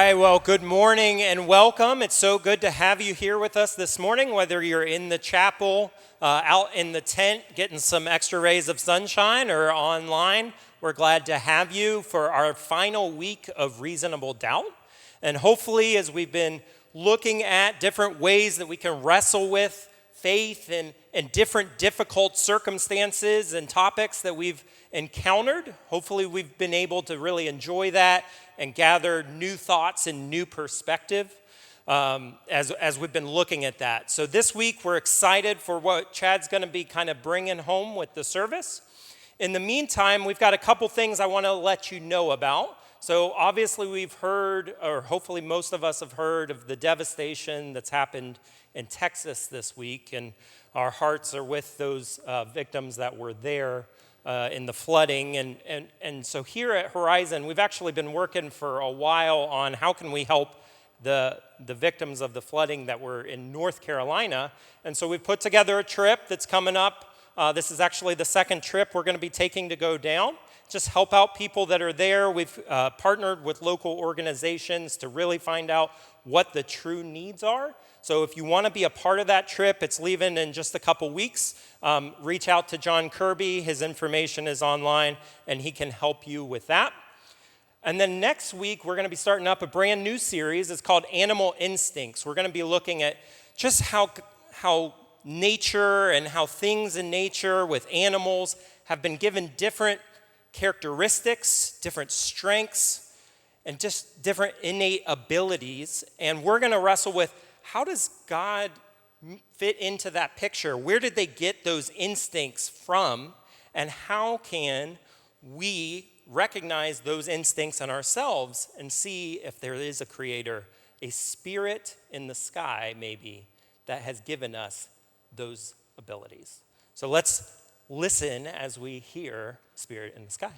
right, well, good morning and welcome. It's so good to have you here with us this morning, whether you're in the chapel, out in the tent, getting some extra rays of sunshine, or online. We're glad to have you for our final week of Reasonable Doubt. And hopefully, as we've been looking at different ways that we can wrestle with faith and different difficult circumstances and topics that we've encountered, hopefully we've been able to really enjoy that and gather new thoughts and new perspective as we've been looking at that. So this week we're excited for what Chad's going to be kind of bringing home with the service. In the meantime, we've got a couple things I want to let you know about. So obviously we've heard, or hopefully most of us have heard, of the devastation that's happened in Texas this week, and our hearts are with those victims that were there in the flooding. And so here at Horizon, we've actually been working for a while on how can we help the victims of the flooding that were in North Carolina. And so we've put together a trip that's coming up. This is actually the second trip we're going to be taking to go down. Just help out people that are there. We've partnered with local organizations to really find out what the true needs are. So if you want to be a part of that trip, it's leaving in just a couple weeks. Reach out to John Kirby. His information is online, and he can help you with that. And then next week, we're going to be starting up a brand new series. It's called Animal Instincts. We're going to be looking at just how nature and how things in nature with animals have been given different characteristics, different strengths, and just different innate abilities. And we're going to wrestle with, how does God fit into that picture? Where did they get those instincts from? And how can we recognize those instincts in ourselves and see if there is a creator, a spirit in the sky maybe, that has given us those abilities? So let's listen as we hear Spirit in the Sky.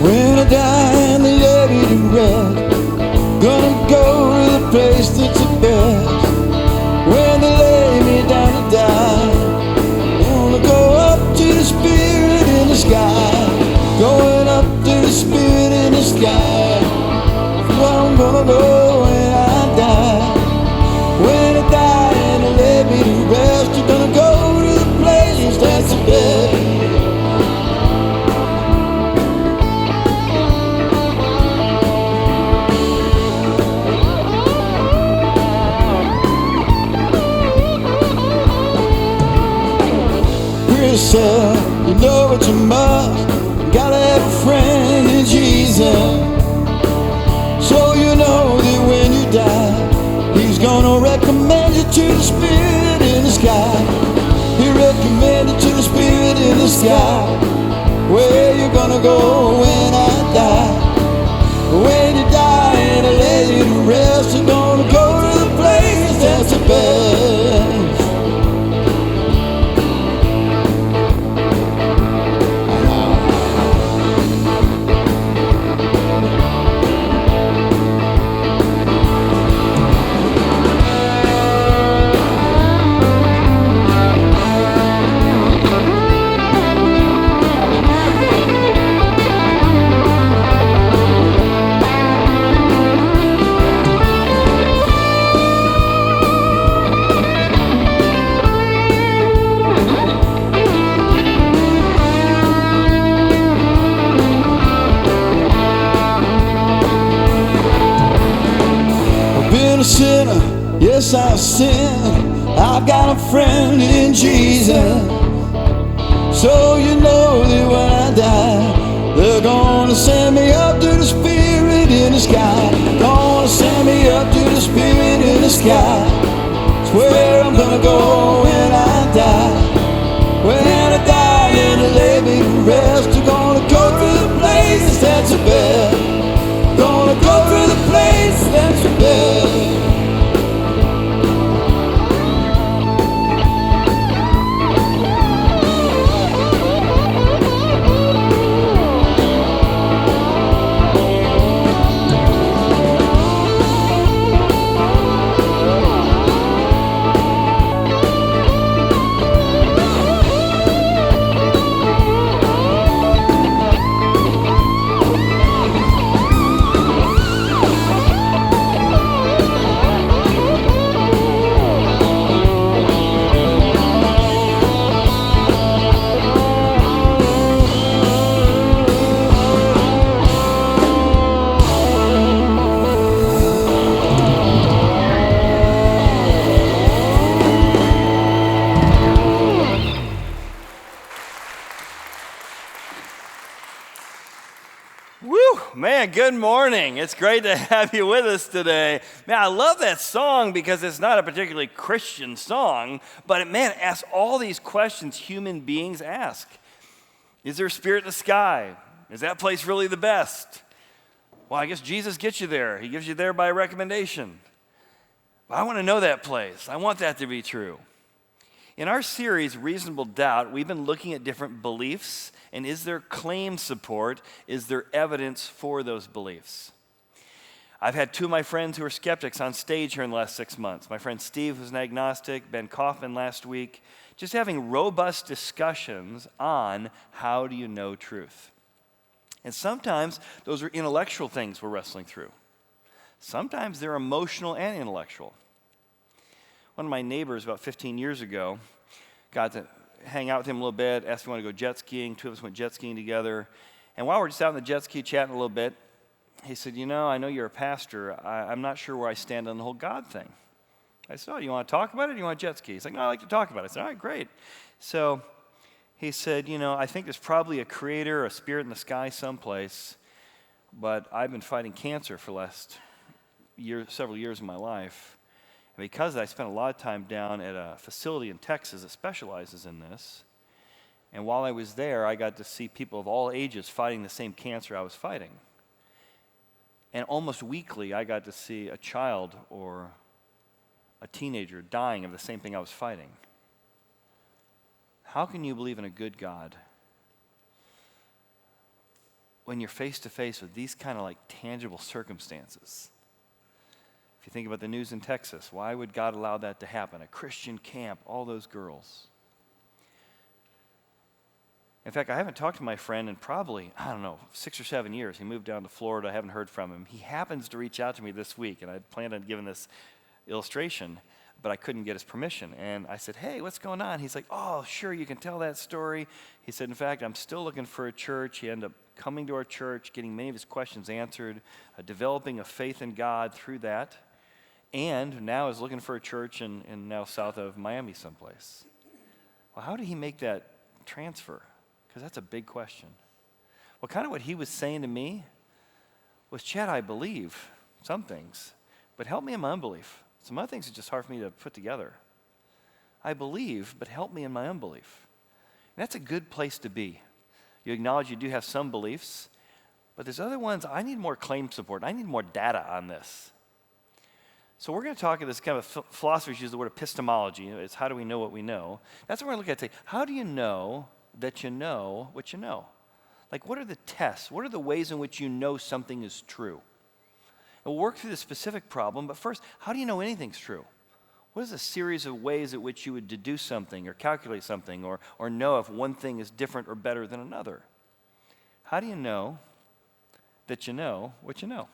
When I die and they lay me to rest, gonna go to the place that's the best. When they lay me down to die, wanna go up to the Spirit in the sky. Going up to the Spirit in the sky. That's where I'm gonna go when I die. When I die and they lay me to rest, you're gonna go to the place that's the best. Yourself, you know what you must. Gotta have a friend in Jesus. So you know that when you die, He's gonna recommend you to the Spirit in the sky. He recommended to the Spirit in the sky. Where you gonna go when I die? When you die and I lay you to rest, you're gonna go to the place that's the best. Sinner, yes I've sinned. I've got a friend in Jesus. So you know that when I die, they're gonna send me up to the Spirit in the sky. Gonna send me up to the Spirit in the sky. It's where I'm gonna go when I die. When I die and they lay me to rest, you're gonna go to the place that's the best. Man, good morning. It's great to have you with us today. Man, I love that song because it's not a particularly Christian song, but it asks all these questions human beings ask. Is there a spirit in the sky? Is that place really the best? Well, I guess Jesus gets you there. He gives you there by recommendation. But I want to know that place. I want that to be true. In our series, Reasonable Doubt, we've been looking at different beliefs, and is there claim support? Is there evidence for those beliefs? I've had two of my friends who are skeptics on stage here in the last 6 months. My friend Steve, who's an agnostic, Ben Kaufman last week, just having robust discussions on how do you know truth. And sometimes those are intellectual things we're wrestling through. Sometimes they're emotional and intellectual. One of my neighbors about 15 years ago got to hang out with him a little bit, asked if he wanted to go jet skiing. Two of us went jet skiing together. And while we're just out on the jet ski chatting a little bit, he said, I know you're a pastor. I'm not sure where I stand on the whole God thing. I said, you want to talk about it or do you want jet ski? He's like, no, I like to talk about it. I said, all right, great. So he said, I think there's probably a creator, a spirit in the sky someplace, but I've been fighting cancer for the last several years of my life. And because of that, I spent a lot of time down at a facility in Texas that specializes in this. And while I was there, I got to see people of all ages fighting the same cancer I was fighting. And almost weekly, I got to see a child or a teenager dying of the same thing I was fighting. How can you believe in a good God when you're face to face with these kind of tangible circumstances? If you think about the news in Texas, why would God allow that to happen? A Christian camp, all those girls. In fact, I haven't talked to my friend in probably, 6 or 7 years. He moved down to Florida. I haven't heard from him. He happens to reach out to me this week, and I planned on giving this illustration, but I couldn't get his permission. And I said, hey, what's going on? He's like, oh, sure, you can tell that story. He said, in fact, I'm still looking for a church. He ended up coming to our church, getting many of his questions answered, developing a faith in God through that. And now is looking for a church in now south of Miami someplace. Well, how did he make that transfer? Because that's a big question. Well, kind of what he was saying to me was, Chad, I believe some things, but help me in my unbelief. Some other things are just hard for me to put together. I believe, but help me in my unbelief. And that's a good place to be. You acknowledge you do have some beliefs, but there's other ones, I need more claim support. I need more data on this. So we're going to talk about this kind of philosophers use the word epistemology. It's how do we know what we know? That's what we're going to look at today. How do you know that you know what you know? What are the tests? What are the ways in which you know something is true? And we'll work through the specific problem, but first, how do you know anything's true? What is a series of ways at which you would deduce something or calculate something or know if one thing is different or better than another? How do you know that you know what you know?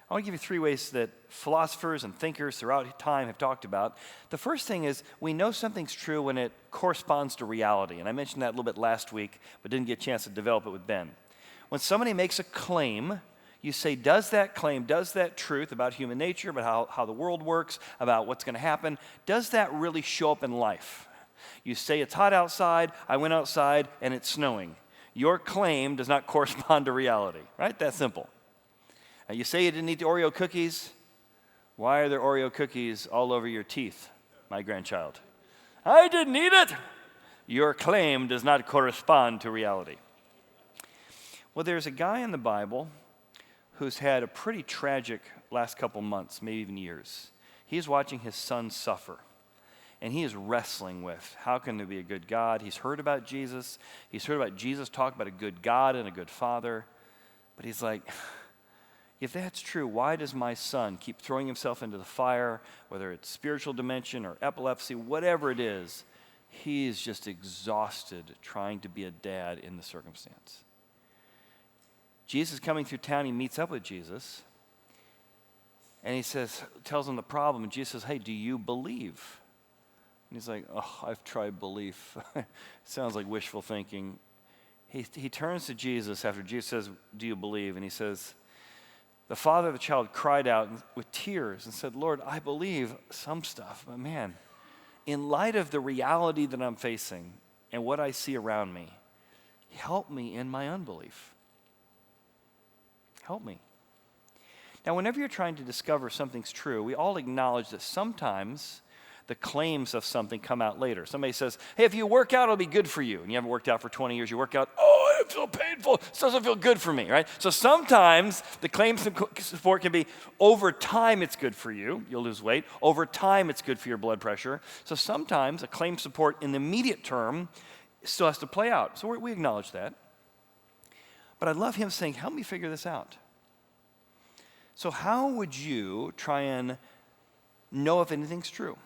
I want to give you 3 ways that philosophers and thinkers throughout time have talked about. The first thing is we know something's true when it corresponds to reality. And I mentioned that a little bit last week, but didn't get a chance to develop it with Ben. When somebody makes a claim, you say, does that claim, does that truth about human nature, about how the world works, about what's going to happen, does that really show up in life? You say it's hot outside, I went outside, and it's snowing. Your claim does not correspond to reality, right? That's simple. You say you didn't eat the Oreo cookies. Why are there Oreo cookies all over your teeth, my grandchild? I didn't eat it. Your claim does not correspond to reality. Well, there's a guy in the Bible who's had a pretty tragic last couple months, maybe even years. He's watching his son suffer, and he is wrestling with how can there be a good God? He's heard about Jesus. He's heard about Jesus talk about a good God and a good father, but he's like, if that's true, why does my son keep throwing himself into the fire, whether it's spiritual dimension or epilepsy, whatever it is, he is just exhausted trying to be a dad in the circumstance. Jesus coming through town, he meets up with Jesus, and he tells him the problem, and Jesus says, hey, do you believe? And he's like, oh, I've tried belief. Sounds like wishful thinking. He turns to Jesus after Jesus says, do you believe? And he says, the father of the child cried out with tears and said, Lord, I believe some stuff, but man, in light of the reality that I'm facing and what I see around me, help me in my unbelief. Help me. Now, whenever you're trying to discover something's true, we all acknowledge that sometimes the claims of something come out later. Somebody says, hey, if you work out, it'll be good for you. And you haven't worked out for 20 years, you work out, oh, I feel painful. This doesn't feel good for me, right? So sometimes the claims support can be, over time it's good for you. You'll lose weight. Over time it's good for your blood pressure. So sometimes a claim support in the immediate term still has to play out. So we acknowledge that. But I love him saying, help me figure this out. So how would you try and know if anything's true?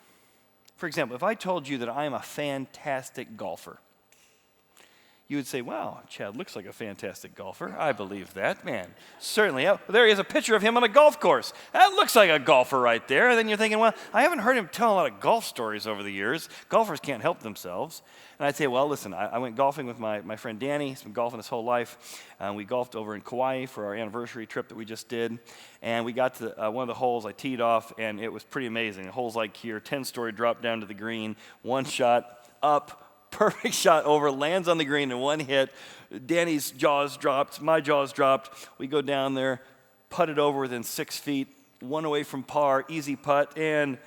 For example, if I told you that I am a fantastic golfer, you would say, wow, Chad looks like a fantastic golfer. I believe that, man. Certainly. Oh, there he is, a picture of him on a golf course. That looks like a golfer right there. And then you're thinking, well, I haven't heard him tell a lot of golf stories over the years. Golfers can't help themselves. And I'd say, well, listen, I went golfing with my friend Danny. He's been golfing his whole life. We golfed over in Kauai for our anniversary trip that we just did. And we got to one of the holes. I teed off, and it was pretty amazing. The hole's like here, 10-story drop down to the green, one shot up, perfect shot over, lands on the green in one hit. Danny's jaws dropped, my jaws dropped. We go down there, putt it over within 6 feet, one away from par, easy putt, and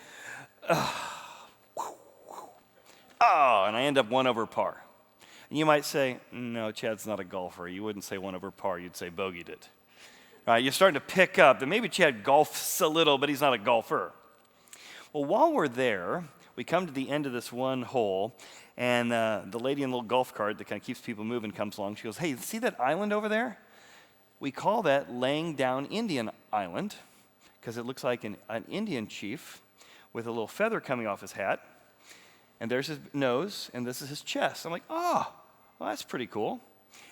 and I end up one over par. And you might say, no, Chad's not a golfer. You wouldn't say one over par, you'd say bogeyed it. All right, you're starting to pick up that maybe Chad golfs a little, but he's not a golfer. Well, while we're there, we come to the end of this one hole, and the lady in the little golf cart that kind of keeps people moving comes along. She goes, hey, see that island over there? We call that Laying Down Indian Island because it looks like an Indian chief with a little feather coming off his hat. And there's his nose, and this is his chest. I'm like, oh, well, that's pretty cool.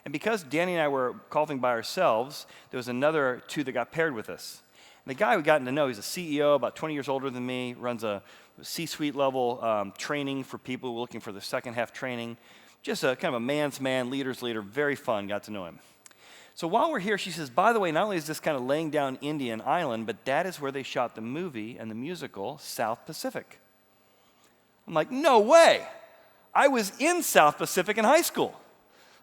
And because Danny and I were golfing by ourselves, there was another two that got paired with us. And the guy we gotten to know, he's a CEO, about 20 years older than me, runs a C-suite level training for people who are looking for the second half training. Just a kind of a man's man, leader's leader, very fun, got to know him. So while we're here, she says, by the way, not only is this kind of laying down Indian Island, but that is where they shot the movie and the musical South Pacific. I'm like, no way. I was in South Pacific in high school.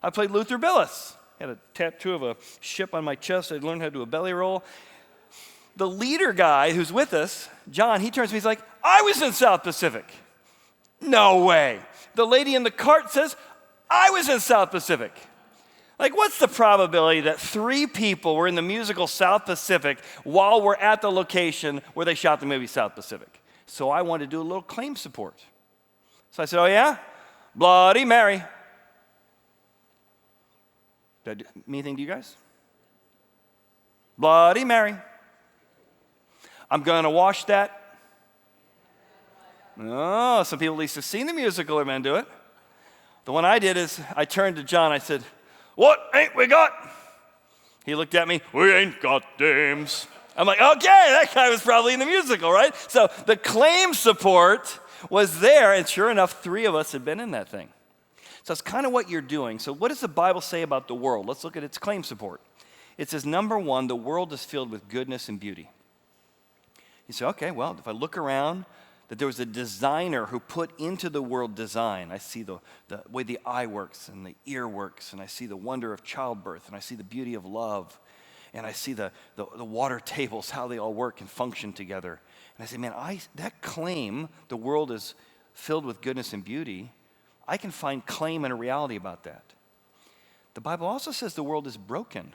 I played Luther Billis. Had a tattoo of a ship on my chest. I learned how to do a belly roll. The leader guy who's with us, John, he turns to me, he's like, I was in South Pacific. No way. The lady in the cart says, I was in South Pacific. Like, what's the probability that 3 people were in the musical South Pacific while we're at the location where they shot the movie South Pacific? So I wanted to do a little claim support. So I said, oh yeah? Bloody Mary. Did that mean anything to you guys? Bloody Mary. I'm going to wash that. Oh, some people at least have seen the musical or men do it. The one I did is I turned to John. I said, what ain't we got? He looked at me. We ain't got dames. I'm like, okay, that guy was probably in the musical, right? So the claim support was there, and sure enough, 3 of us had been in that thing. So that's kind of what you're doing. So what does the Bible say about the world? Let's look at its claim support. It says, number 1, the world is filled with goodness and beauty. You say, okay, well, if I look around, that there was a designer who put into the world design. I see the way the eye works and the ear works, and I see the wonder of childbirth, and I see the beauty of love, and I see the water tables, how they all work and function together. And I say, man, that claim, the world is filled with goodness and beauty, I can find claim and a reality about that. The Bible also says the world is broken.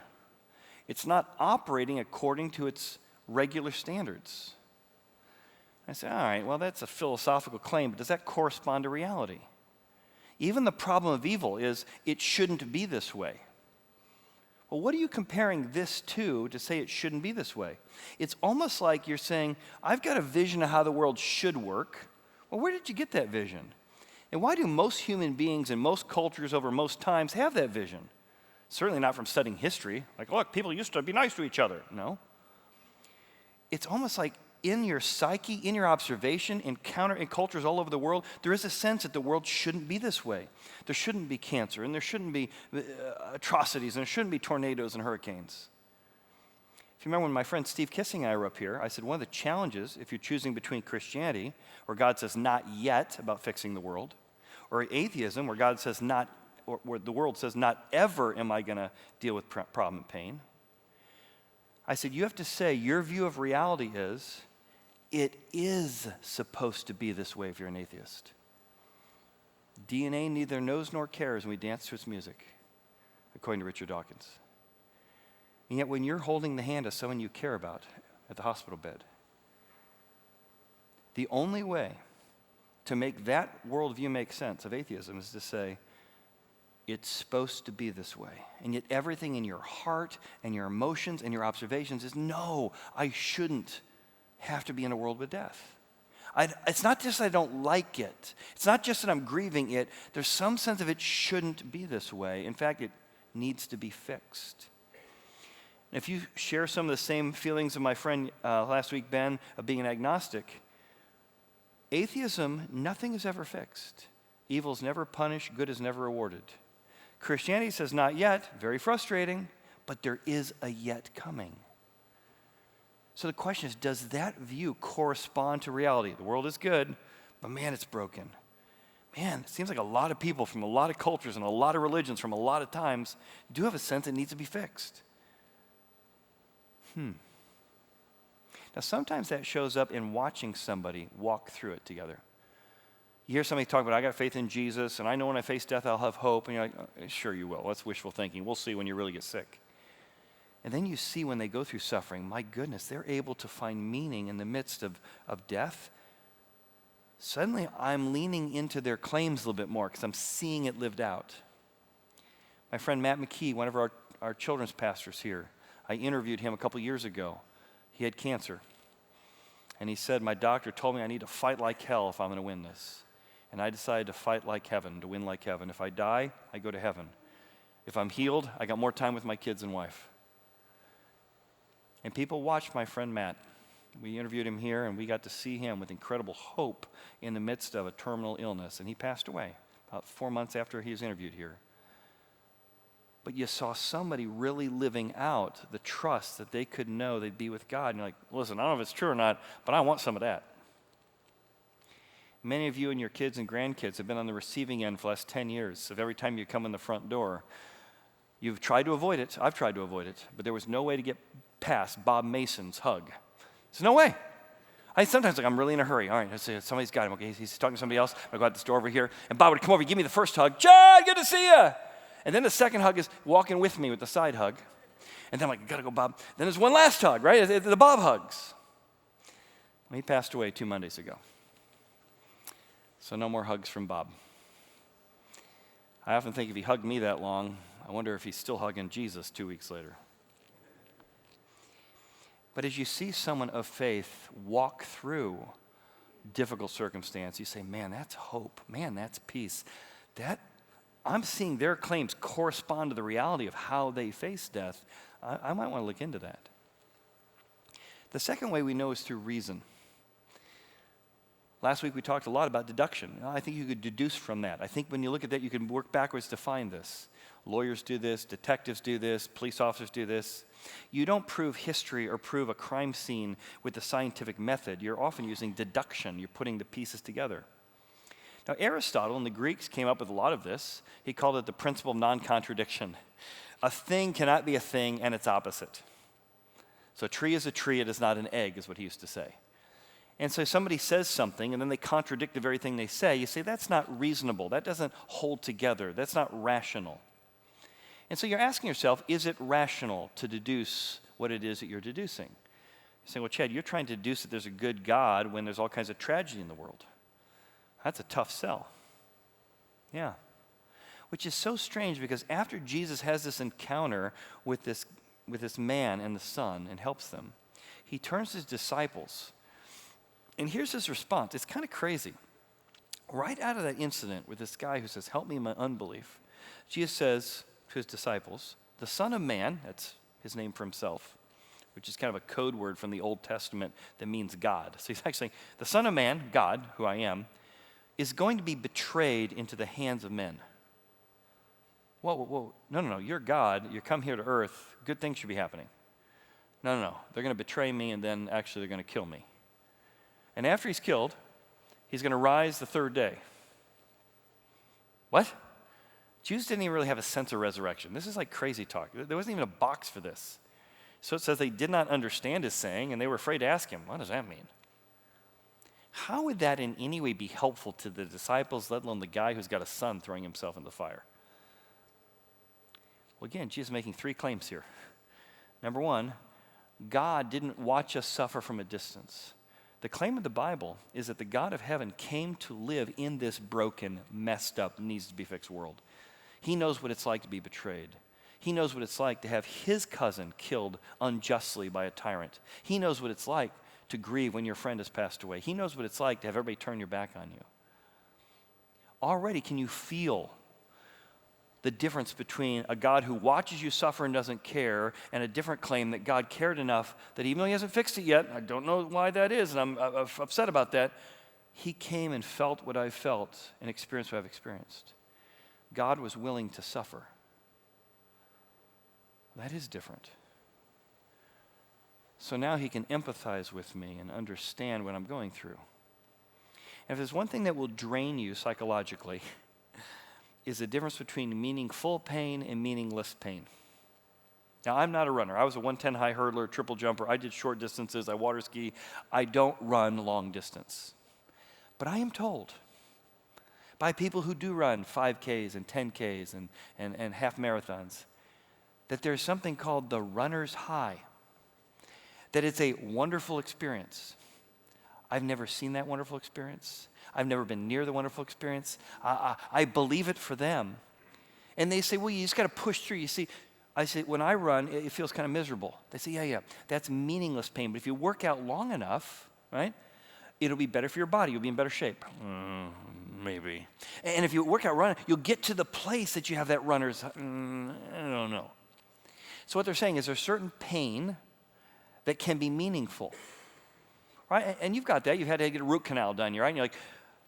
It's not operating according to its regular standards. I say, all right, well, that's a philosophical claim, but does that correspond to reality? Even the problem of evil is it shouldn't be this way. Well, what are you comparing this to say it shouldn't be this way? It's almost like you're saying, I've got a vision of how the world should work. Well, where did you get that vision? And why do most human beings in most cultures over most times have that vision? Certainly not from studying history. Like, look, people used to be nice to each other. No. It's almost like in your psyche, in your observation, in cultures all over the world, there is a sense that the world shouldn't be this way. There shouldn't be cancer, and there shouldn't be atrocities, and there shouldn't be tornadoes and hurricanes. If you remember when my friend Steve Kissing and I were up here, I said one of the challenges, if you're choosing between Christianity, where God says not yet about fixing the world, or atheism, where God says not, or where the world says not ever am I going to deal with problem and pain. I said, you have to say your view of reality is, it is supposed to be this way if you're an atheist. DNA neither knows nor cares when we dance to its music, according to Richard Dawkins. And yet when you're holding the hand of someone you care about at the hospital bed, the only way to make that worldview make sense of atheism is to say, it's supposed to be this way. And yet everything in your heart and your emotions and your observations is, no, I shouldn't have to be in a world with death. It's not just I don't like it. It's not just that I'm grieving it. There's some sense of it shouldn't be this way. In fact, it needs to be fixed. And if you share some of the same feelings of my friend last week, Ben, of being an agnostic, atheism, nothing is ever fixed. Evil is never punished, good is never rewarded. Christianity says not yet, very frustrating, but there is a yet coming. So the question is, does that view correspond to reality? The world is good, but man, it's broken. Man, it seems like a lot of people from a lot of cultures and a lot of religions from a lot of times do have a sense it needs to be fixed. Now sometimes that shows up in watching somebody walk through it together. You hear somebody talk about, I got faith in Jesus, and I know when I face death I'll have hope. And you're like, oh, sure you will. That's wishful thinking. We'll see when you really get sick. And then you see when they go through suffering, my goodness, they're able to find meaning in the midst of death. Suddenly I'm leaning into their claims a little bit more because I'm seeing it lived out. My friend Matt McKee, one of our children's pastors here, I interviewed him a couple years ago. He had cancer. And he said, my doctor told me I need to fight like hell if I'm going to win this. And I decided to fight like heaven, to win like heaven. If I die, I go to heaven. If I'm healed, I got more time with my kids and wife. And people watched my friend Matt. We interviewed him here, and we got to see him with incredible hope in the midst of a terminal illness. And he passed away about 4 months after he was interviewed here. But you saw somebody really living out the trust that they could know they'd be with God. And you're like, listen, I don't know if it's true or not, but I want some of that. Many of you and your kids and grandkids have been on the receiving end for the last 10 years of every time you come in the front door. You've tried to avoid it. I've tried to avoid it. But there was no way to get past Bob Mason's hug. There's no way. Sometimes I'm really in a hurry. All right, let's see, somebody's got him. Okay, he's talking to somebody else. I'll go out this door over here. And Bob would come over and give me the first hug. John, good to see you. And then the second hug is walking with me with the side hug. And then I'm like, I got to go, Bob. Then there's one last hug, right? The Bob hugs. Well, he passed away 2 Mondays ago. So no more hugs from Bob. I often think if he hugged me that long, I wonder if he's still hugging Jesus 2 weeks later. But as you see someone of faith walk through difficult circumstance, you say, man, that's hope. Man, that's peace. I'm seeing their claims correspond to the reality of how they face death. I might want to look into that. The second way we know is through reason. Last week we talked a lot about deduction. I think you could deduce from that. I think when you look at that, you can work backwards to find this. Lawyers do this, detectives do this, police officers do this. You don't prove history or prove a crime scene with the scientific method. You're often using deduction. You're putting the pieces together. Now, Aristotle and the Greeks came up with a lot of this. He called it the principle of non-contradiction. A thing cannot be a thing and its opposite. So a tree is a tree, it is not an egg, is what he used to say. And so somebody says something, and then they contradict the very thing they say. You say, that's not reasonable. That doesn't hold together. That's not rational. And so you're asking yourself, is it rational to deduce what it is that you're deducing? You're saying, well, Chad, you're trying to deduce that there's a good God when there's all kinds of tragedy in the world. That's a tough sell. Yeah. Which is so strange because after Jesus has this encounter with this man and the son and helps them, he turns to his disciples. And here's his response. It's kind of crazy. Right out of that incident with this guy who says, help me in my unbelief, Jesus says to his disciples, the Son of Man, that's his name for himself, which is kind of a code word from the Old Testament that means God. So he's actually, the Son of Man, God, who I am, is going to be betrayed into the hands of men. Whoa. No. You're God. You come here to earth. Good things should be happening. No. They're going to betray me, and then actually they're going to kill me. And after he's killed, he's going to rise the third day. What? Jews didn't even really have a sense of resurrection. This is like crazy talk. There wasn't even a box for this. So it says they did not understand his saying, and they were afraid to ask him, what does that mean? How would that in any way be helpful to the disciples, let alone the guy who's got a son throwing himself in the fire? Well, again, Jesus is making three claims here. Number one, God didn't watch us suffer from a distance. The claim of the Bible is that the God of heaven came to live in this broken, messed up, needs to be fixed world. He knows what it's like to be betrayed. He knows what it's like to have his cousin killed unjustly by a tyrant. He knows what it's like to grieve when your friend has passed away. He knows what it's like to have everybody turn your back on you. Already, can you feel the difference between a God who watches you suffer and doesn't care, and a different claim that God cared enough that even though he hasn't fixed it yet, I don't know why that is, and I'm upset about that, he came and felt what I've felt and experienced what I've experienced. God was willing to suffer. That is different. So now he can empathize with me and understand what I'm going through. And if there's one thing that will drain you psychologically, is the difference between meaningful pain and meaningless pain. Now, I'm not a runner. I was a 110 high hurdler, triple jumper. I did short distances. I water ski. I don't run long distance. But I am told by people who do run 5Ks and 10Ks and half marathons that there's something called the runner's high, that it's a wonderful experience. I've never seen that wonderful experience. I've never been near the wonderful experience. I believe it for them. And they say, well, you just got to push through. You see, I say, when I run, it feels kind of miserable. They say, yeah, that's meaningless pain. But if you work out long enough, right, it'll be better for your body. You'll be in better shape. Maybe. And if you work out running, you'll get to the place that you have that runner's, I don't know. So what they're saying is there's certain pain that can be meaningful, right? And you've got that. You've had to get a root canal done, right? And you're like,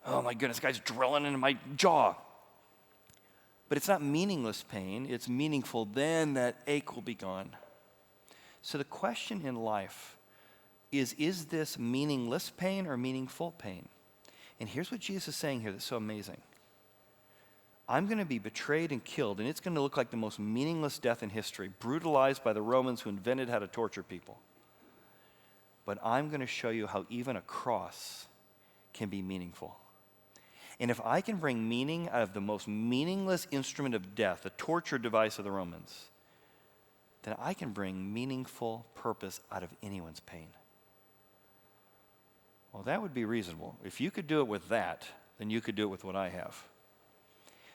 oh my goodness, guy's drilling into my jaw. But it's not meaningless pain. It's meaningful. Then that ache will be gone. So the question in life is this meaningless pain or meaningful pain? And here's what Jesus is saying here that's so amazing. I'm going to be betrayed and killed, and it's going to look like the most meaningless death in history, brutalized by the Romans who invented how to torture people. But I'm going to show you how even a cross can be meaningful. And if I can bring meaning out of the most meaningless instrument of death, the torture device of the Romans, then I can bring meaningful purpose out of anyone's pain. Well, that would be reasonable. If you could do it with that, then you could do it with what I have.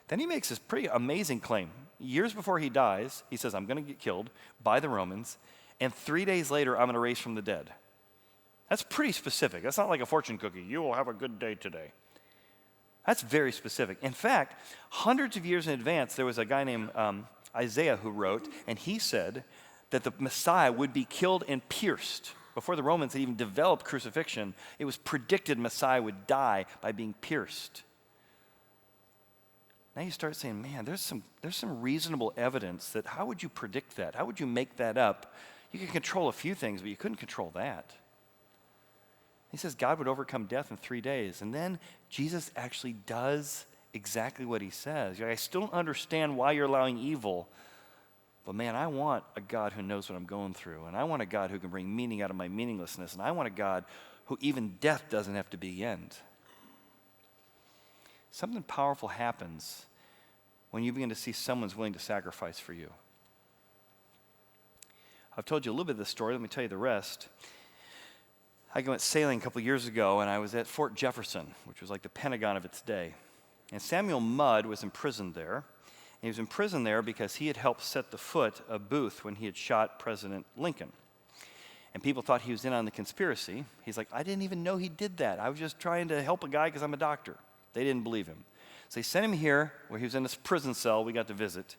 Then he makes this pretty amazing claim. Years before he dies, he says, I'm going to get killed by the Romans, and 3 days later, I'm going to raise from the dead. That's pretty specific. That's not like a fortune cookie. You will have a good day today. That's very specific. In fact, hundreds of years in advance, there was a guy named Isaiah who wrote, and he said that the Messiah would be killed and pierced. Before the Romans had even developed crucifixion, it was predicted Messiah would die by being pierced. Now you start saying, man, there's some reasonable evidence that how would you predict that? How would you make that up? You can control a few things, but you couldn't control that. He says God would overcome death in 3 days. And then Jesus actually does exactly what he says. I still don't understand why you're allowing evil, but man, I want a God who knows what I'm going through. And I want a God who can bring meaning out of my meaninglessness. And I want a God who even death doesn't have to be the end. Something powerful happens when you begin to see someone's willing to sacrifice for you. I've told you a little bit of this story. Let me tell you the rest. I went sailing a couple years ago, and I was at Fort Jefferson, which was like the Pentagon of its day. And Samuel Mudd was imprisoned there. And he was imprisoned there because he had helped set the foot a booth when he had shot President Lincoln. And people thought he was in on the conspiracy. He's like, I didn't even know he did that. I was just trying to help a guy because I'm a doctor. They didn't believe him. So they sent him here, where he was in this prison cell we got to visit,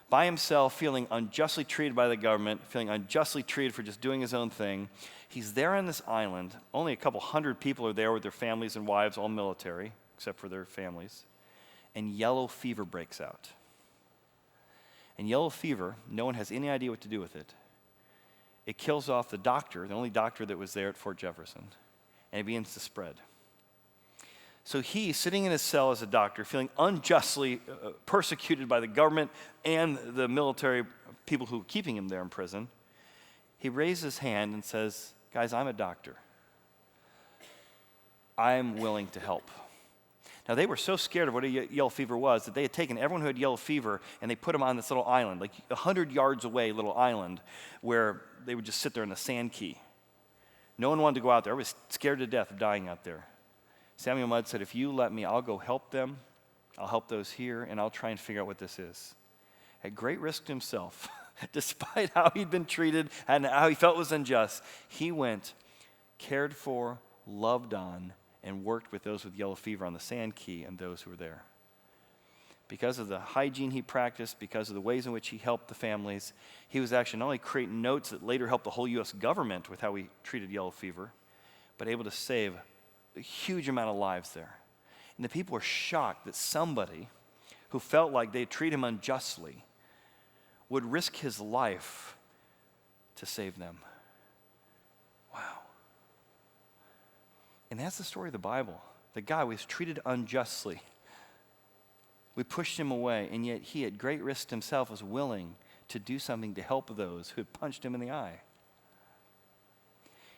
by himself, feeling unjustly treated by the government, feeling unjustly treated for just doing his own thing. He's there on this island. Only a couple hundred people are there with their families and wives, all military, except for their families. And yellow fever breaks out. And yellow fever, no one has any idea what to do with it. It kills off the doctor, the only doctor that was there at Fort Jefferson, and it begins to spread. So he's sitting in his cell as a doctor, feeling unjustly persecuted by the government and the military people who were keeping him there in prison. he raised his hand and says, guys, I'm a doctor. I'm willing to help. Now, they were so scared of what a yellow fever was that they had taken everyone who had yellow fever and they put them on this little island, like 100 yards away little island, where they would just sit there in the sand key. No one wanted to go out there. Everybody was scared to death of dying out there. Samuel Mudd said, if you let me, I'll go help them. I'll help those here, and I'll try and figure out what this is. At great risk to himself, despite how he'd been treated and how he felt was unjust, he went, cared for, loved on, and worked with those with yellow fever on the sand key and those who were there. Because of the hygiene he practiced, because of the ways in which he helped the families, he was actually not only creating notes that later helped the whole U.S. government with how he treated yellow fever, but able to save a huge amount of lives there. And the people were shocked that somebody who felt like they'd treat him unjustly would risk his life to save them. Wow. And that's the story of the Bible. The guy was treated unjustly. We pushed him away, and yet he, at great risk himself, was willing to do something to help those who had punched him in the eye.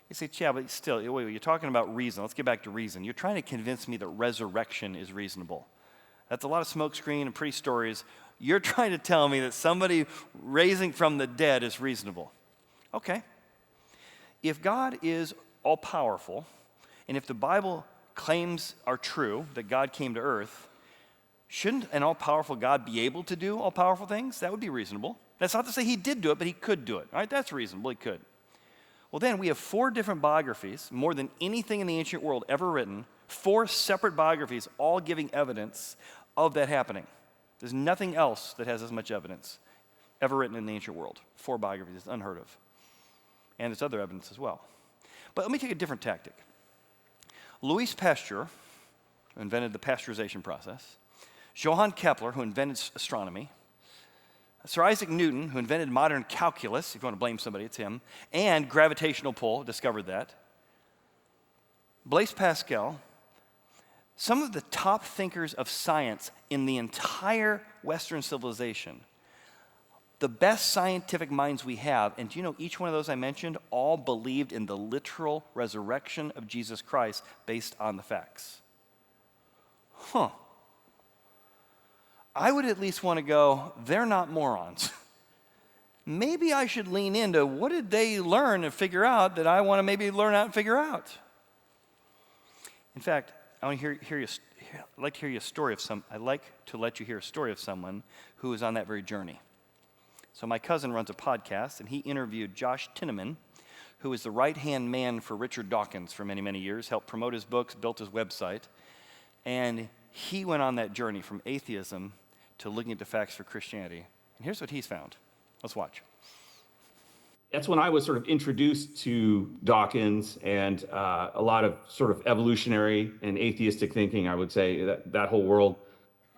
You say, yeah, but still, wait, you're talking about reason. Let's get back to reason. You're trying to convince me that resurrection is reasonable. That's a lot of smokescreen and pretty stories. You're trying to tell me that somebody raising from the dead is reasonable. Okay. If God is all-powerful, and if the Bible claims are true, that God came to earth, shouldn't an all-powerful God be able to do all-powerful things? That would be reasonable. That's not to say he did do it, but he could do it. All right, that's reasonable, he could. Well, then we have 4 different biographies, more than anything in the ancient world ever written, 4 separate biographies, all giving evidence of that happening. There's nothing else that has as much evidence ever written in the ancient world. 4 biographies, it's unheard of. And there's other evidence as well. But let me take a different tactic. Louis Pasteur, who invented the pasteurization process, Johann Kepler, who invented astronomy, Sir Isaac Newton, who invented modern calculus, if you want to blame somebody, it's him, and gravitational pull, discovered that, Blaise Pascal, some of the top thinkers of science in the entire Western civilization, the best scientific minds we have, and do you know each one of those I mentioned all believed in the literal resurrection of Jesus Christ based on the facts. I would at least want to go, they're not morons. Maybe I should lean into what did they learn and figure out that I want to maybe learn out and figure out. In fact, I'd like to hear you a story of I'd like to let you hear a story of someone who is on that very journey. So my cousin runs a podcast, and he interviewed Josh Tinneman, who is the right-hand man for Richard Dawkins for many, many years, helped promote his books, built his website, and he went on that journey from atheism to looking at the facts for Christianity. And here's what he's found. Let's watch. That's when I was sort of introduced to Dawkins and a lot of sort of evolutionary and atheistic thinking, I would say, that whole world.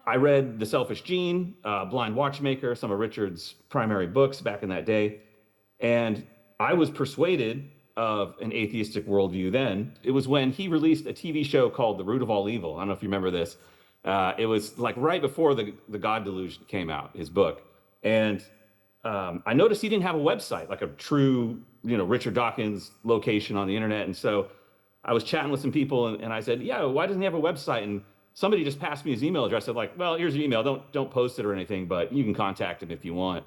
I read The Selfish Gene, Blind Watchmaker, some of Richard's primary books back in that day. And I was persuaded of an atheistic worldview then. It was when he released a TV show called The Root of All Evil. I don't know if you remember this. It was like right before the God Delusion came out, his book. And I noticed he didn't have a website, like a true, Richard Dawkins location on the internet. And so I was chatting with some people and I said, yeah, why doesn't he have a website? And somebody just passed me his email address. I said, like, well, here's your email. Don't post it or anything, but you can contact him if you want.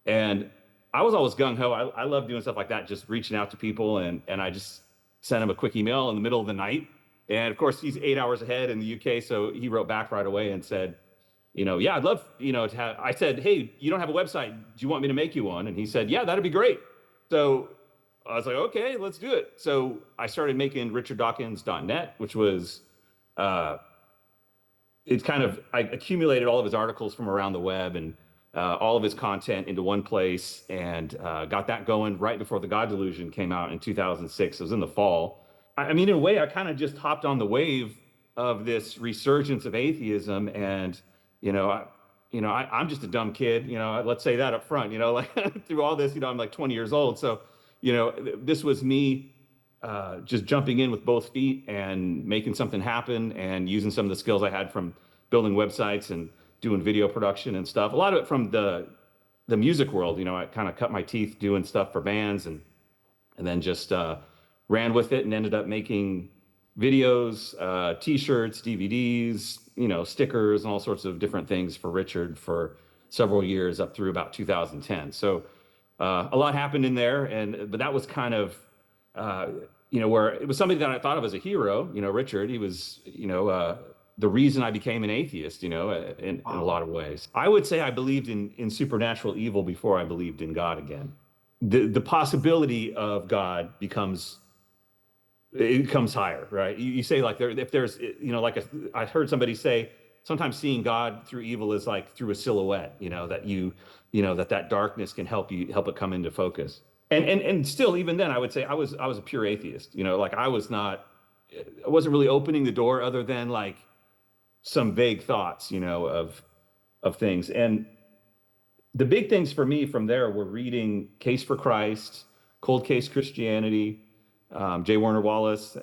And I was always gung-ho. I love doing stuff like that, just reaching out to people. And I just sent him a quick email in the middle of the night. And of course, he's 8 hours ahead in the UK. So he wrote back right away and said, yeah, I'd love, to have, I said, hey, you don't have a website. Do you want me to make you one? And he said, yeah, that'd be great. So I was like, okay, let's do it. So I started making richarddawkins.net, which was, I accumulated all of his articles from around the web and all of his content into one place and got that going right before the God Delusion came out in 2006. It was in the fall. I mean, in a way, I kind of just hopped on the wave of this resurgence of atheism. And, I'm just a dumb kid, let's say that up front, like through all this, I'm like 20 years old. So, this was me just jumping in with both feet and making something happen and using some of the skills I had from building websites and doing video production and stuff. A lot of it from the music world, I kind of cut my teeth doing stuff for bands and and then just ran with it and ended up making videos, T-shirts, DVDs, stickers, and all sorts of different things for Richard for several years up through about 2010. So a lot happened in there, but that was kind of where it was somebody that I thought of as a hero. Richard, he was the reason I became an atheist. In a lot of ways, I would say I believed in supernatural evil before I believed in God again. The possibility of God becomes higher, right? You say like if there's I heard somebody say sometimes seeing God through evil is like through a silhouette, that darkness can help it come into focus. And still, even then, I would say I was a pure atheist. Like I wasn't really opening the door other than like some vague thoughts, of things. And the big things for me from there were reading Case for Christ, Cold Case Christianity, J. Warner Wallace,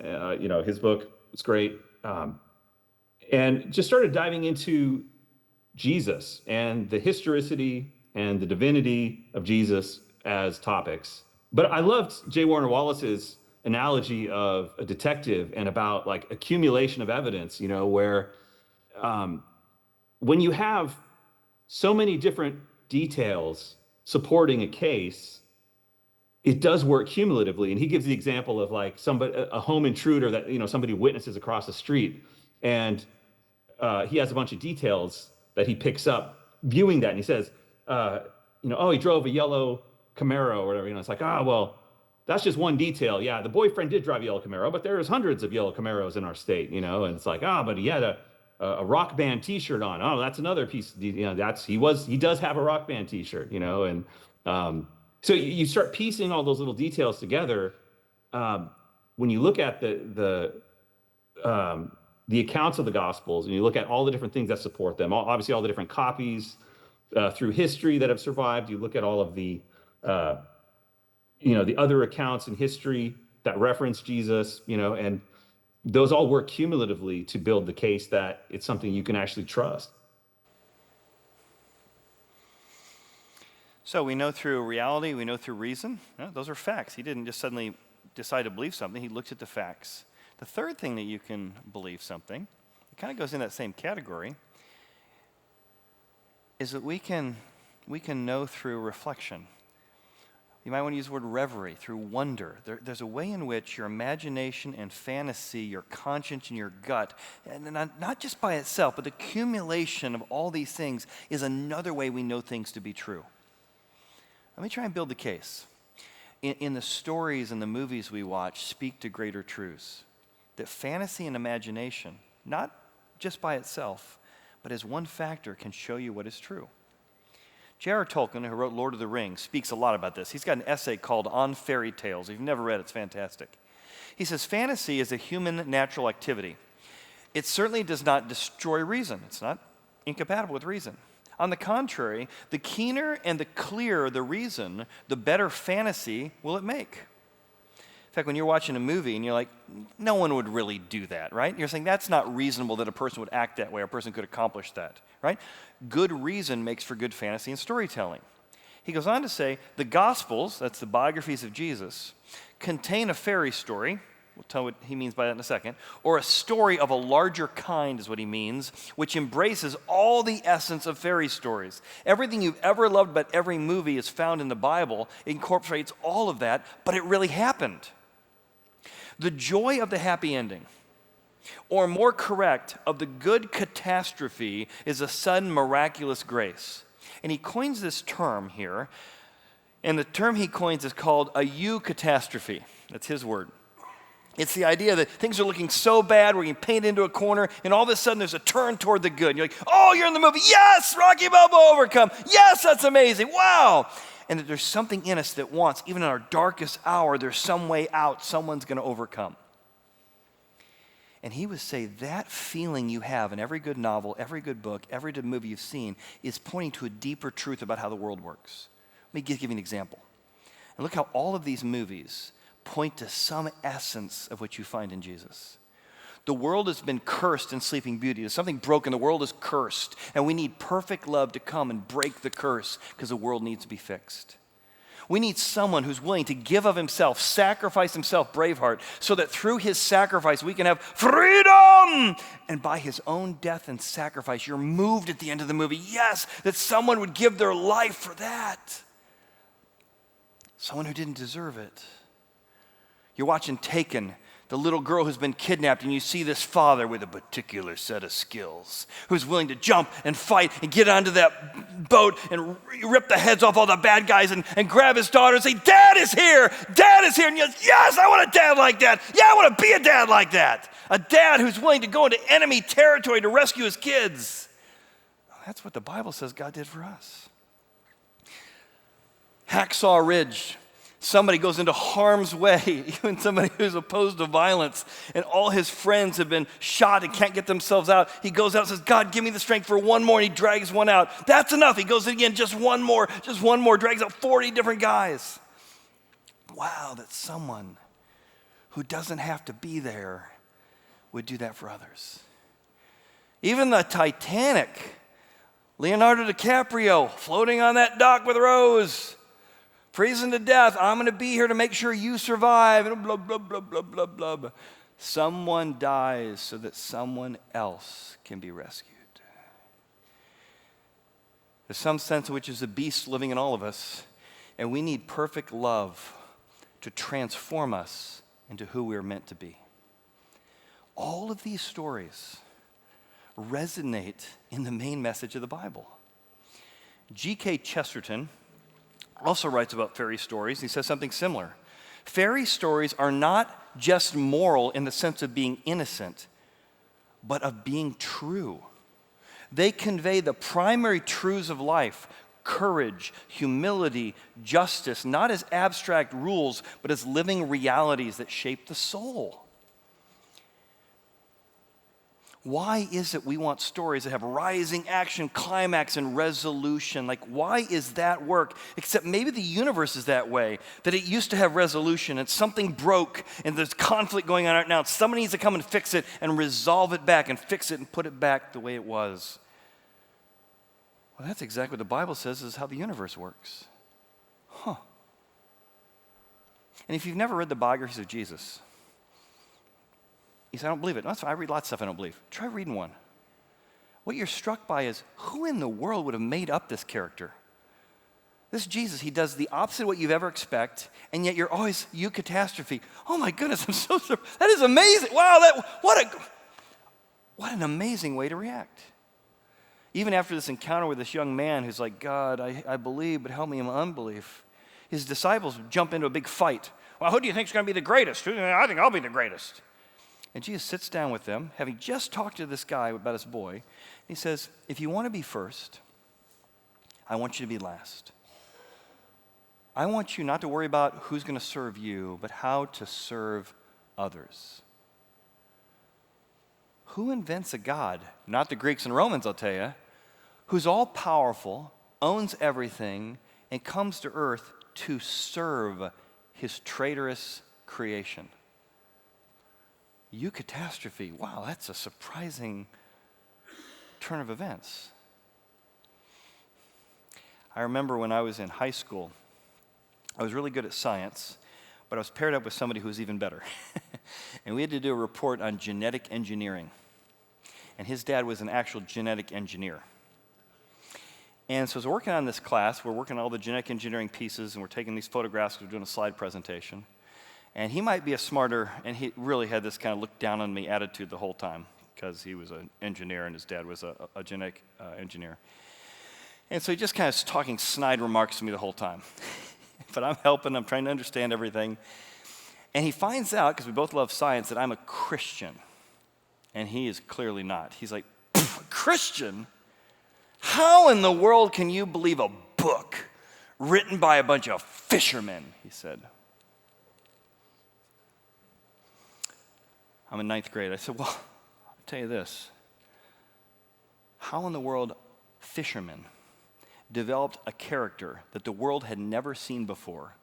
his book was great. And just started diving into Jesus and the historicity and the divinity of Jesus as topics. But I loved J. Warner Wallace's analogy of a detective and about like accumulation of evidence, where when you have so many different details supporting a case, it does work cumulatively. And he gives the example of like a home intruder that somebody witnesses across the street, and he has a bunch of details that he picks up viewing that, and he says, oh, he drove a yellow Camaro or whatever. It's like, well, that's just one detail. Yeah, the boyfriend did drive a yellow Camaro, but there's hundreds of yellow Camaros in our state, and it's like, but he had a rock band T-shirt on. Oh, that's another piece. He does have a rock band T-shirt, and so you start piecing all those little details together. When you look at the accounts of the Gospels, and you look at all the different things that support them, obviously all the different copies through history that have survived. You look at all of the other accounts in history that reference Jesus, and those all work cumulatively to build the case that it's something you can actually trust. So we know through reality, we know through reason. Those are facts. He didn't just suddenly decide to believe something. He looked at the facts. The third thing that you can believe something, it kind of goes in that same category, is that we can know through reflection. You might want to use the word reverie, through wonder. There's a way in which your imagination and fantasy, your conscience and your gut, and not just by itself, but the accumulation of all these things is another way we know things to be true. Let me try and build the case. In the stories and the movies we watch speak to greater truths. That fantasy and imagination, not just by itself, but as one factor, can show you what is true. J.R. Tolkien, who wrote Lord of the Rings, speaks a lot about this. He's got an essay called On Fairy Tales. If you've never read it, it's fantastic. He says, fantasy is a human natural activity. It certainly does not destroy reason. It's not incompatible with reason. On the contrary, the keener and the clearer the reason, the better fantasy will it make. In fact, when you're watching a movie and you're like, no one would really do that, right? You're saying that's not reasonable that a person would act that way, or a person could accomplish that, right? Good reason makes for good fantasy and storytelling. He goes on to say, the Gospels, that's the biographies of Jesus, contain a fairy story. We'll tell what he means by that in a second. Or a story of a larger kind is what he means, which embraces all the essence of fairy stories. Everything you've ever loved about every movie is found in the Bible. It incorporates all of that, but it really happened. The joy of the happy ending, or more correct, of the good catastrophe, is a sudden miraculous grace. And he coins this term here, and the term he coins is called a eucatastrophe. That's his word. It's the idea that things are looking so bad, we're getting painted into a corner, and all of a sudden there's a turn toward the good. And you're like, oh, you're in the movie. Yes, Rocky Balboa overcome. Yes, that's amazing. Wow. And that there's something in us that wants, even in our darkest hour, there's some way out. Someone's going to overcome. And he would say that feeling you have in every good novel, every good book, every good movie you've seen is pointing to a deeper truth about how the world works. Let me give you an example. And look how all of these movies point to some essence of what you find in Jesus. The world has been cursed in Sleeping Beauty. There's something broken. The world is cursed. And we need perfect love to come and break the curse because the world needs to be fixed. We need someone who's willing to give of himself, sacrifice himself, Braveheart, so that through his sacrifice we can have freedom. And by his own death and sacrifice, you're moved at the end of the movie. Yes, that someone would give their life for that. Someone who didn't deserve it. You're watching Taken, the little girl who's been kidnapped, and you see this father with a particular set of skills who's willing to jump and fight and get onto that boat and rip the heads off all the bad guys and grab his daughter and say, Dad is here! Dad is here! And yes, I want a dad like that! Yeah, I want to be a dad like that! A dad who's willing to go into enemy territory to rescue his kids. That's what the Bible says God did for us. Hacksaw Ridge. Somebody goes into harm's way, even somebody who's opposed to violence, and all his friends have been shot and can't get themselves out. He goes out and says, God, give me the strength for one more, and he drags one out. That's enough. He goes in again, just one more, drags out 40 different guys. Wow, that someone who doesn't have to be there would do that for others. Even the Titanic, Leonardo DiCaprio floating on that dock with Rose, freezing to death. I'm going to be here to make sure you survive. And blah, blah, blah, blah, blah, blah. Someone dies so that someone else can be rescued. There's some sense in which there's a beast living in all of us, and we need perfect love to transform us into who we're meant to be. All of these stories resonate in the main message of the Bible. G.K. Chesterton also writes about fairy stories. He says something similar. Fairy stories are not just moral in the sense of being innocent, but of being true. They convey the primary truths of life: courage, humility, justice, not as abstract rules, but as living realities that shape the soul. Why is it we want stories that have rising action, climax, and resolution? Like, why is that work? Except maybe the universe is that way, that it used to have resolution and something broke and there's conflict going on right now. Somebody needs to come and fix it and resolve it back and fix it and put it back the way it was. Well, that's exactly what the Bible says is how the universe works. And if you've never read the biographies of Jesus, you say, I don't believe it. I read lots of stuff I don't believe. Try reading one. What you're struck by is, who in the world would have made up this character? This Jesus, he does the opposite of what you've ever expect, and yet you're always, you catastrophe. Oh my goodness, I'm so sorry. That is amazing. Wow, what an amazing way to react. Even after this encounter with this young man who's like, God, I believe, but help me in my unbelief. His disciples jump into a big fight. Well, who do you think is going to be the greatest? I think I'll be the greatest. And Jesus sits down with them, having just talked to this guy about his boy. And he says, if you want to be first, I want you to be last. I want you not to worry about who's going to serve you, but how to serve others. Who invents a God? Not the Greeks and Romans, I'll tell you, who's all-powerful, owns everything, and comes to earth to serve his traitorous creation. Eucatastrophe. Wow, that's a surprising turn of events. I remember when I was in high school, I was really good at science, but I was paired up with somebody who was even better. And we had to do a report on genetic engineering. And his dad was an actual genetic engineer. And so as we're working on this class, we're working on all the genetic engineering pieces, and we're taking these photographs, we're doing a slide presentation. And he might be a smarter, and he really had this kind of look down on me attitude the whole time, because he was an engineer and his dad was a genetic engineer. And so he just kind of talking snide remarks to me the whole time. But I'm helping, I'm trying to understand everything. And he finds out, because we both love science, that I'm a Christian. And he is clearly not. He's like, Christian? How in the world can you believe a book written by a bunch of fishermen? He said. I'm in 9th grade. I said, well, I'll tell you this. How in the world fishermen developed a character that the world had never seen before,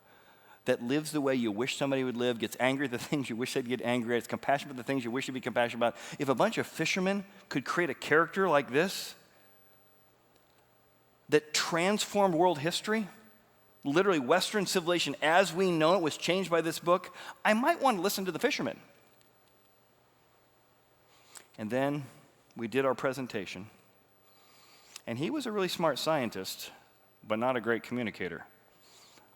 that lives the way you wish somebody would live, gets angry at the things you wish they'd get angry at, is compassionate about the things you wish you'd be compassionate about. If a bunch of fishermen could create a character like this that transformed world history, literally Western civilization as we know it was changed by this book, I might want to listen to the fishermen. And then we did our presentation. And he was a really smart scientist, but not a great communicator.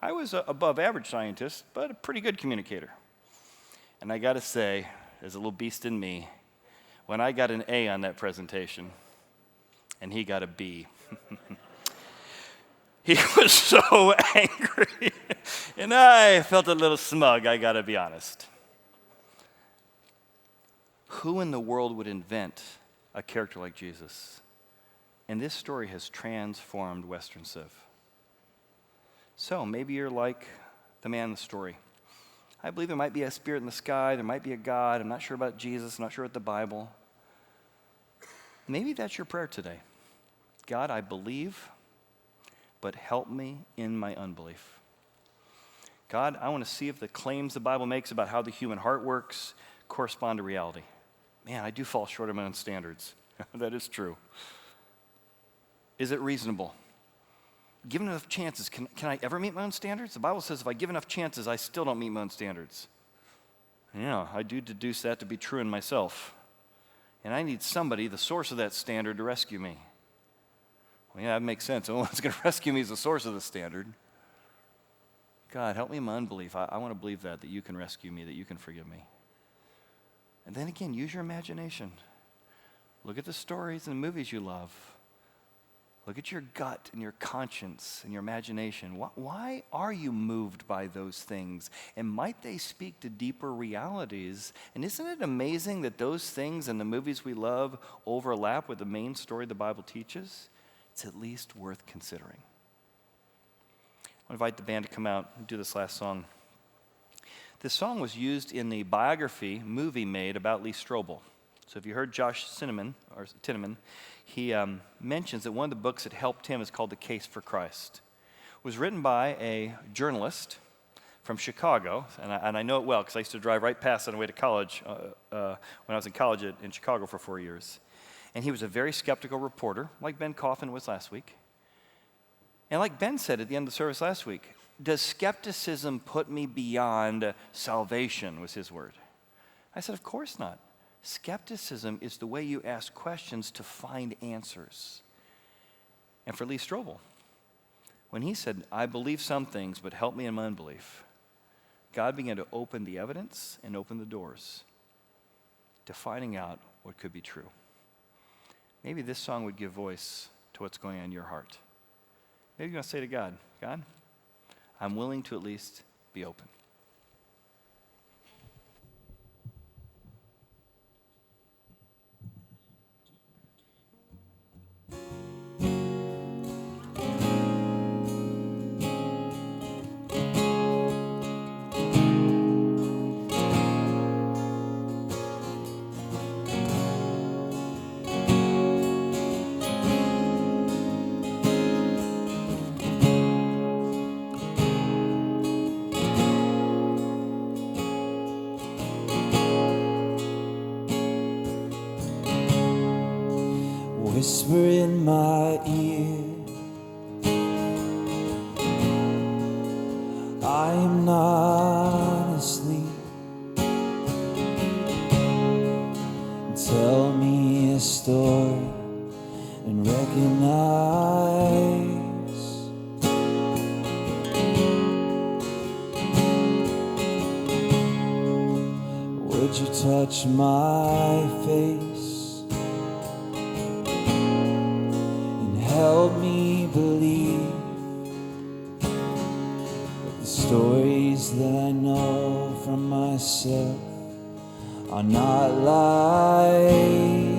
I was an above average scientist, but a pretty good communicator. And I got to say, there's a little beast in me, when I got an A on that presentation, and he got a B. He was so angry, and I felt a little smug, I got to be honest. Who in the world would invent a character like Jesus? And this story has transformed Western Civ. So maybe you're like the man in the story. I believe there might be a spirit in the sky, there might be a God, I'm not sure about Jesus, I'm not sure about the Bible. Maybe that's your prayer today. God, I believe, but help me in my unbelief. God, I want to see if the claims the Bible makes about how the human heart works correspond to reality. Man, I do fall short of my own standards. That is true. Is it reasonable? Given enough chances, can I ever meet my own standards? The Bible says if I give enough chances, I still don't meet my own standards. Yeah, I do deduce that to be true in myself. And I need somebody, the source of that standard, to rescue me. Well, yeah, that makes sense. The only one's going to rescue me is the source of the standard. God, help me in my unbelief. I want to believe that you can rescue me, that you can forgive me. And then again, use your imagination. Look at the stories and the movies you love. Look at your gut and your conscience and your imagination. Why are you moved by those things? And might they speak to deeper realities? And isn't it amazing that those things and the movies we love overlap with the main story the Bible teaches? It's at least worth considering. I'll invite the band to come out and do this last song. This song was used in the biography movie made about Lee Strobel. So if you heard Josh Tinneman, he mentions that one of the books that helped him is called The Case for Christ. It was written by a journalist from Chicago, and I know it well because I used to drive right past on the way to college when I was in college in Chicago for 4 years. And he was a very skeptical reporter, like Ben Coffin was last week. And like Ben said at the end of the service last week, does skepticism put me beyond salvation, was his word. I said, of course not. Skepticism is the way you ask questions to find answers. And for Lee Strobel, when he said, I believe some things, but help me in my unbelief, God began to open the evidence and open the doors to finding out what could be true. Maybe this song would give voice to what's going on in your heart. Maybe you're going to say to God, God, I'm willing to at least be open. Whisper in my ear, I am not asleep. Tell me a story and recognize. Would you touch my face? Help me believe that the stories that I know from myself are not lies.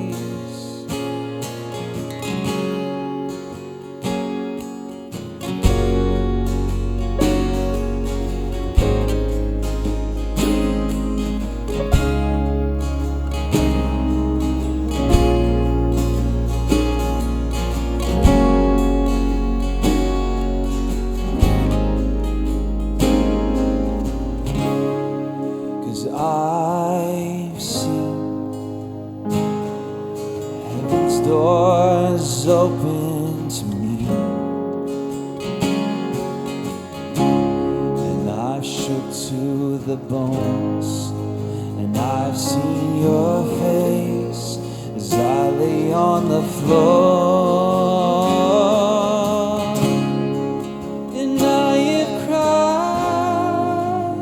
'Cause I've seen heaven's doors open to me, the bones, and I've seen your face as I lay on the floor, and I have cried,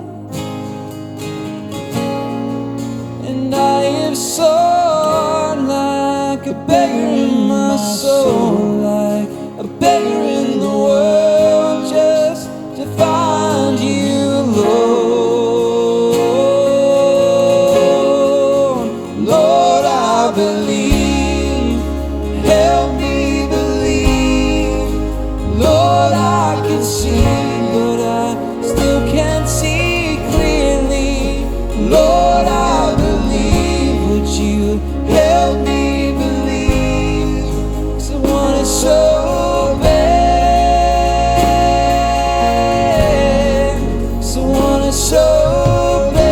and I have soared like a beggar in my soul, like a beggar in the world, just to find you alone. Lord, I believe, help me believe. Lord, I can see, but I still can't see clearly. Lord, I believe, would you help me believe? 'Cause I want it so bad. 'Cause I want it so bad.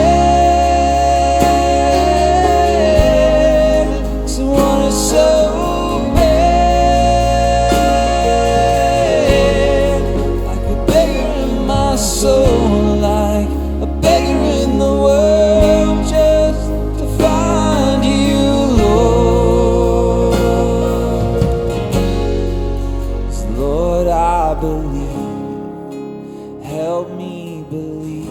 'Cause I want it so bad. Like a beggar in my soul, like a beggar in the world, just to find you, Lord. 'Cause Lord, I believe, help me believe.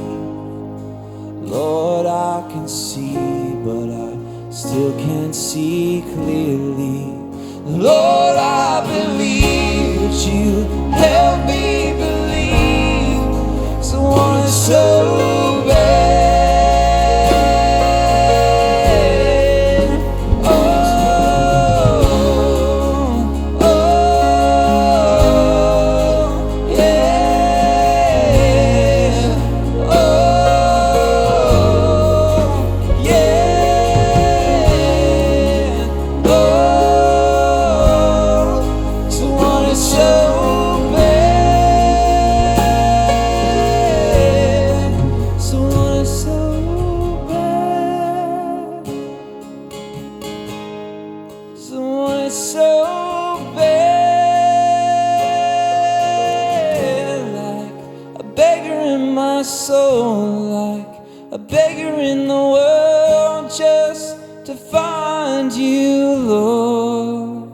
Lord, I can see, but I still can't see clearly. Lord, I believe, would you help me believe? 'Cause I want it so bad. Oh, oh, yeah. Oh, yeah. Oh, 'cause I want it so bad. So I want it so bad. So I want it so bad. Like a beggar in my soul, like a beggar in the world, just to find you, Lord.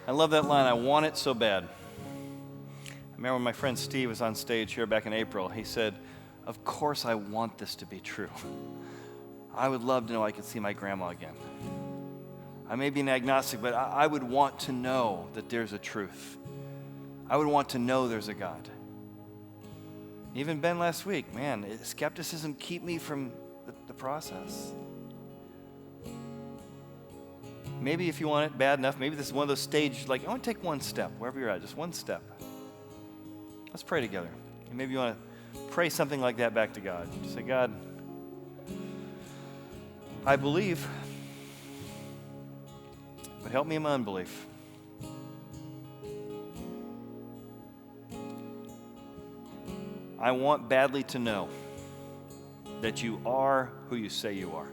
I love that line, I want it so bad. I remember when my friend Steve was on stage here back in April, he said, of course I want this to be true. I would love to know I could see my grandma again. I may be an agnostic, but I would want to know that there's a truth. I would want to know there's a God. Even Ben last week, man, skepticism keep me from the process. Maybe if you want it bad enough, maybe this is one of those stages, like, I want to take one step, wherever you're at, just one step. Let's pray together. And maybe you want to pray something like that back to God. Just say, God, I believe, but help me in my unbelief. I want badly to know that you are who you say you are.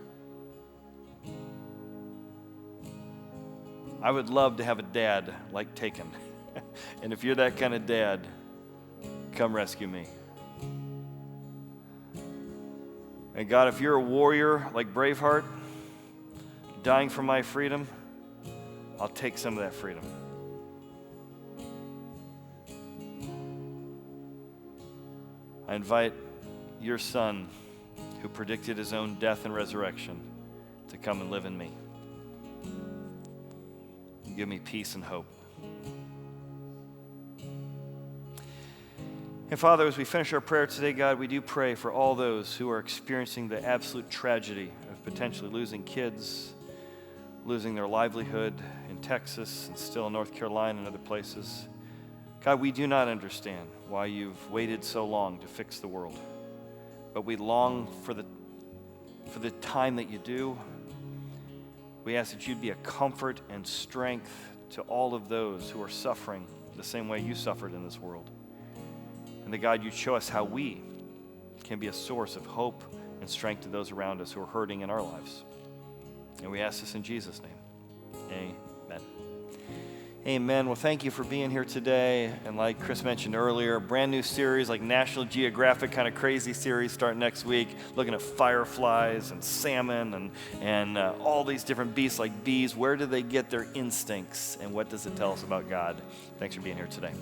I would love to have a dad like Taken. And if you're that kind of dad, come rescue me. And God, if you're a warrior like Braveheart, dying for my freedom, I'll take some of that freedom. I invite your Son, who predicted his own death and resurrection, to come and live in me. Give me peace and hope. And Father, as we finish our prayer today, God, we do pray for all those who are experiencing the absolute tragedy of potentially losing kids, losing their livelihood in Texas and still in North Carolina and other places. God, we do not understand why you've waited so long to fix the world, but we long for the time that you do. We ask that you'd be a comfort and strength to all of those who are suffering the same way you suffered in this world. And that, God, you'd show us how we can be a source of hope and strength to those around us who are hurting in our lives. And we ask this in Jesus' name. Amen. Amen. Well, thank you for being here today. And like Chris mentioned earlier, a brand new series, like National Geographic kind of crazy series starting next week, looking at fireflies and salmon and all these different beasts like bees. Where do they get their instincts? And what does it tell us about God? Thanks for being here today.